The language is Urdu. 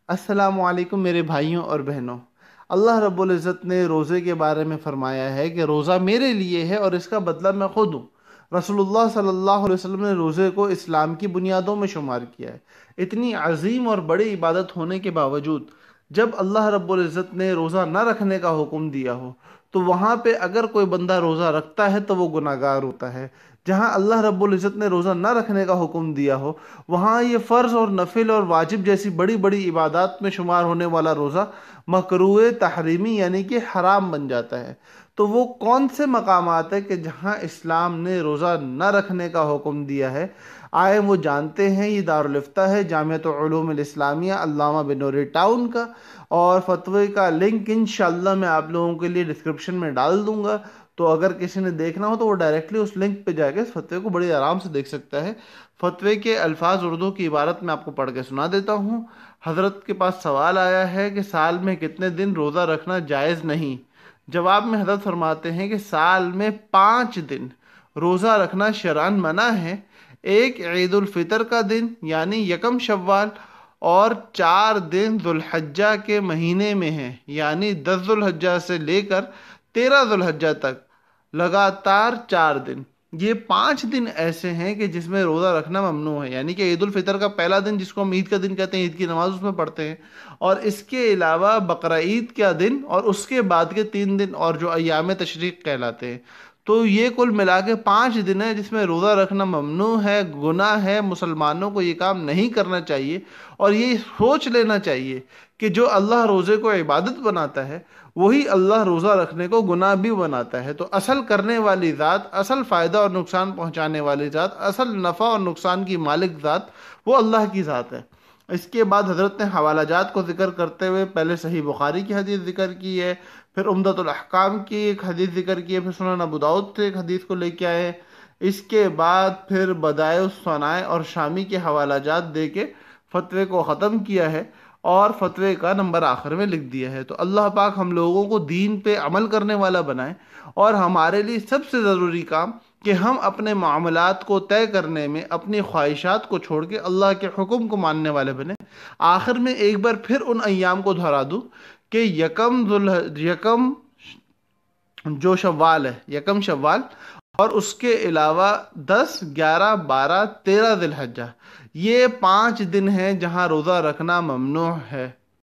السلام علیکم میرے بھائیوں اور بہنوں۔ اللہ رب العزت نے روزے کے بارے میں فرمایا ہے کہ روزہ میرے لیے ہے اور اس کا بدلہ میں خود ہوں۔ رسول اللہ صلی اللہ علیہ وسلم نے روزے کو اسلام کی بنیادوں میں شمار کیا ہے۔ اتنی عظیم اور بڑی عبادت ہونے کے باوجود جب اللہ رب العزت نے روزہ نہ رکھنے کا حکم دیا ہو تو وہاں پہ اگر کوئی بندہ روزہ رکھتا ہے تو وہ گناہگار ہوتا ہے۔ جہاں اللہ رب العزت نے روزہ نہ رکھنے کا حکم دیا ہو وہاں یہ فرض اور نفل اور واجب جیسی بڑی بڑی عبادات میں شمار ہونے والا روزہ مکروہ تحریمی یعنی کہ حرام بن جاتا ہے۔ تو وہ کون سے مقامات ہیں کہ جہاں اسلام نے روزہ نہ رکھنے کا حکم دیا ہے؟ آئے وہ جانتے ہیں۔ یہ دارالفتہ ہے جامعۃ العلوم الاسلامیہ علامہ بنوری ٹاؤن کا، اور فتوے کا لنک انشاءاللہ میں آپ لوگوں کے لیے ڈسکرپشن میں ڈال دوں گا، تو اگر کسی نے دیکھنا ہو تو وہ ڈائریکٹلی اس لنک پہ جا کے اس فتوے کو بڑی آرام سے دیکھ سکتا ہے۔ فتوے کے الفاظ اردو کی عبارت میں آپ کو پڑھ کے سنا دیتا ہوں۔ حضرت کے پاس سوال آیا ہے کہ سال میں کتنے دن روزہ رکھنا جائز نہیں؟ جواب میں حضرت فرماتے ہیں کہ سال میں 5 دن روزہ رکھنا شرعاً منع ہے۔ ایک عید الفطر کا دن یعنی یکم شوال، اور 4 دن ذوالحجہ کے مہینے میں ہیں یعنی 10 ذوالحجہ سے لے کر 13 ذوالحجہ تک، لگاتار 4 دن۔ یہ 5 دن ایسے ہیں کہ جس میں روزہ رکھنا ممنوع ہے، یعنی کہ عید الفطر کا پہلا دن جس کو ہم عید کا دن کہتے ہیں، عید کی نماز اس میں پڑھتے ہیں، اور اس کے علاوہ بقرہ عید کا دن اور اس کے بعد کے 3 دن اور جو ایام تشریق کہلاتے ہیں۔ تو یہ کل ملا کے 5 دن ہے جس میں روزہ رکھنا ممنوع ہے، گناہ ہے، مسلمانوں کو یہ کام نہیں کرنا چاہیے، اور یہ سوچ لینا چاہیے کہ جو اللہ روزے کو عبادت بناتا ہے وہی اللہ روزہ رکھنے کو گناہ بھی بناتا ہے۔ تو اصل کرنے والی ذات، اصل فائدہ اور نقصان پہنچانے والی ذات، اصل نفع اور نقصان کی مالک ذات وہ اللہ کی ذات ہے۔ اس کے بعد حضرت نے حوالہ جات کو ذکر کرتے ہوئے پہلے صحیح بخاری کی حدیث ذکر کی ہے، پھر عمدۃ الاحکام کی ایک حدیث ذکر کی ہے، پھر سنن ابو داؤد سے ایک حدیث کو لے کے آئے، اس کے بعد پھر بدائع الصنائع اور شامی کے حوالہ جات دے کے فتوے کو ختم کیا ہے، اور فتوے کا نمبر آخر میں لکھ دیا ہے۔ تو اللہ پاک ہم لوگوں کو دین پہ عمل کرنے والا بنائے، اور ہمارے لیے سب سے ضروری کام کہ ہم اپنے معاملات کو طے کرنے میں اپنی خواہشات کو چھوڑ کے اللہ کے حکم کو ماننے والے بنے۔ آخر میں ایک بار پھر ان ایام کو دہرا دوں کہ یکم جو شوال ہے، یکم شوال، اور اس کے علاوہ 10، 11، 12، 13 ذی الحجہ، یہ 5 دن ہیں جہاں روزہ رکھنا ممنوع ہے۔